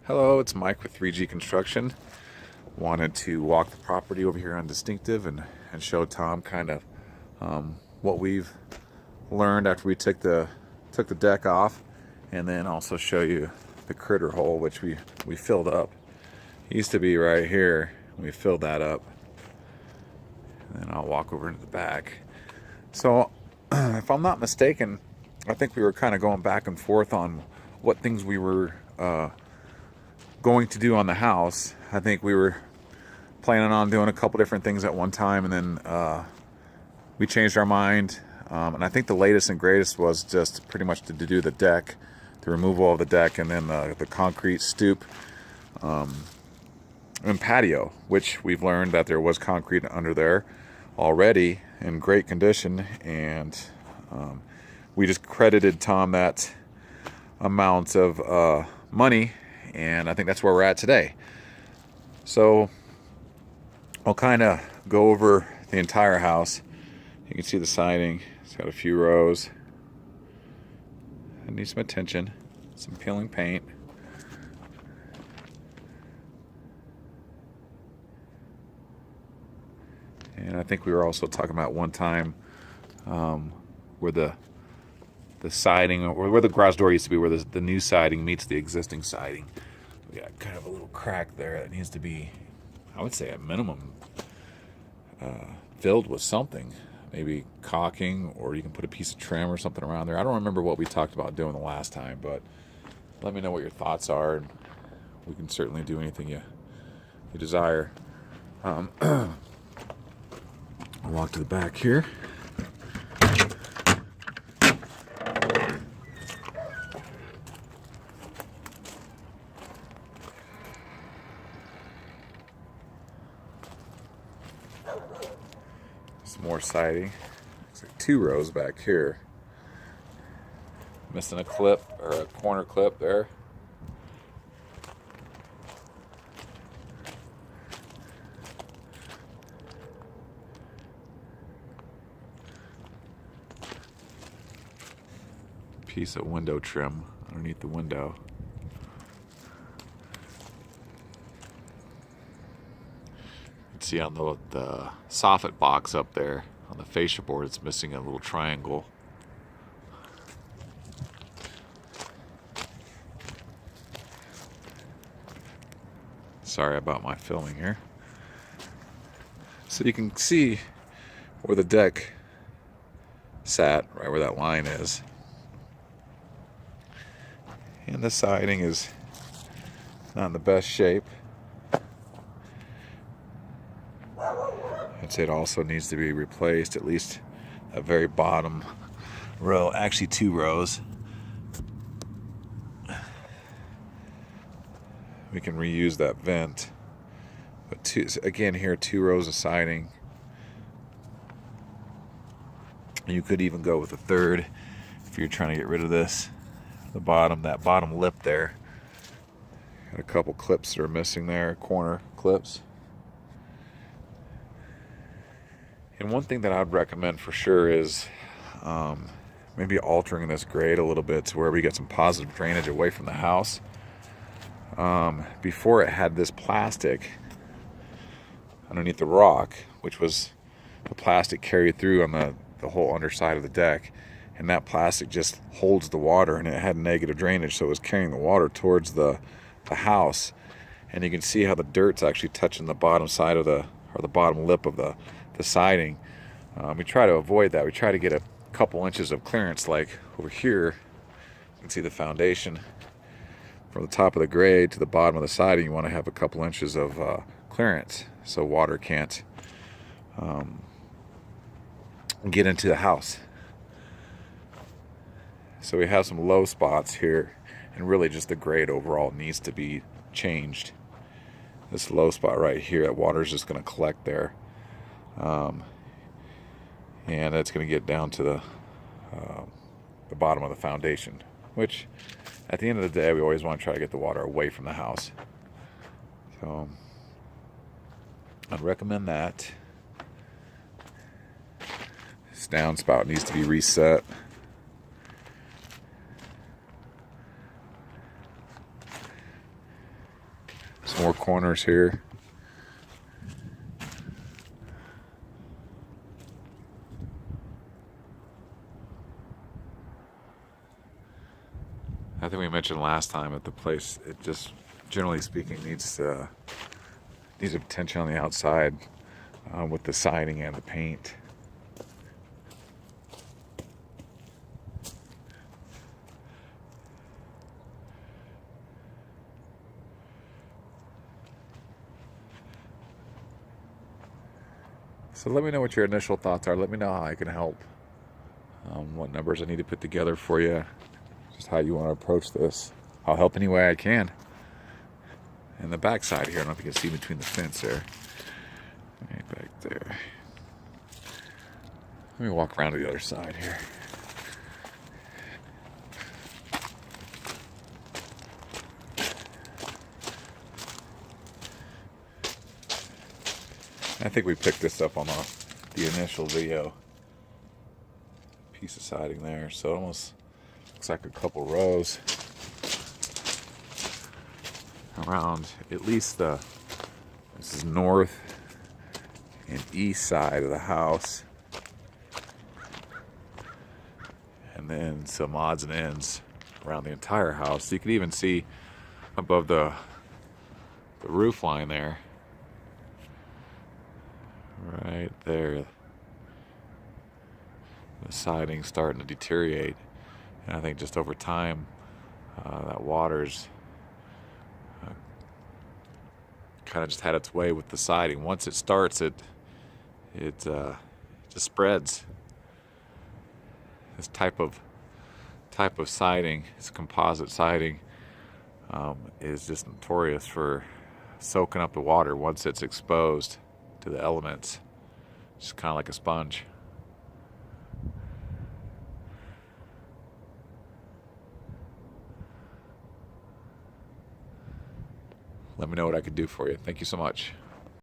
Hello, it's Mike with 3G Construction. Wanted to walk the property over here on Distinctive and show Tom kind of what we've learned after we took the deck off, and then also show you the critter hole which we filled up. It used to be right here. We filled that up, and then I'll walk over into the back. So if I'm not mistaken, I think we were kind of going back and forth on what things we were going to do on the house. I think we were planning on doing a couple different things at one time, and then we changed our mind. And I think the latest and greatest was just pretty much to do the deck, the removal of the deck, and then the concrete stoop and patio, which we've learned that there was concrete under there already in great condition, and we just credited Tom that amount of money, and I think that's where we're at today. So I'll kind of go over the entire house. You can see the siding. It's got a few rows. It needs some attention, some peeling paint. And I think we were also talking about one time where the siding, or where the garage door used to be, where the new siding meets the existing siding. We got kind of a little crack there that needs to be, I would say, at minimum filled with something, maybe caulking, or you can put a piece of trim or something around there. I don't remember what we talked about doing the last time, but let me know what your thoughts are, and we can certainly do anything you desire. I'll walk to the back here. Some more siding. Looks like 2 rows back here. Missing a clip, or a corner clip there. Piece of window trim underneath the window. You can see on the soffit box up there on the fascia board, it's missing a little triangle. Sorry about my filming here. So you can see where the deck sat, right where that line is. And the siding is not in the best shape. I'd say it also needs to be replaced, at least that very bottom row, actually 2 rows. We can reuse that vent, but again here, 2 rows of siding. You could even go with a third if you're trying to get rid of this. That bottom lip there, got a couple clips that are missing there, corner clips. And one thing that I'd recommend for sure is maybe altering this grade a little bit to where we get some positive drainage away from the house. Before, it had this plastic underneath the rock, which was the plastic carried through on the whole underside of the deck. And that plastic just holds the water, and it had negative drainage, so it was carrying the water towards the house. And you can see how the dirt's actually touching the bottom side of the bottom lip of the siding. We try to avoid that. We try to get a couple inches of clearance, like over here. You can see the foundation from the top of the grade to the bottom of the siding. You want to have a couple inches of clearance so water can't get into the house. So we have some low spots here, and really just the grade overall needs to be changed. This low spot right here, that water's just going to collect there, and it's going to get down to the bottom of the foundation, which at the end of the day, we always want to try to get the water away from the house. So I'd recommend that. This downspout needs to be reset. Some more corners here. I think we mentioned last time that the place, it just, generally speaking, needs attention on the outside with the siding and the paint. So let me know what your initial thoughts are. Let me know how I can help. What numbers I need to put together for you. Just how you want to approach this. I'll help any way I can. And the back side here, I don't know if you can see between the fence there. Right back there. Let me walk around to the other side here. I think we picked this up on the initial video. Piece of siding there, so it almost looks like a couple rows around at least this is north and east side of the house, and then some odds and ends around the entire house. So you can even see above the roof line there, right there, the siding's starting to deteriorate, and I think just over time that water's kind of just had its way with the siding. Once it starts, it just spreads. This type of siding, this composite siding, is just notorious for soaking up the water once it's exposed to the elements. Just kind of like a sponge. Let me know what I could do for you. Thank you so much.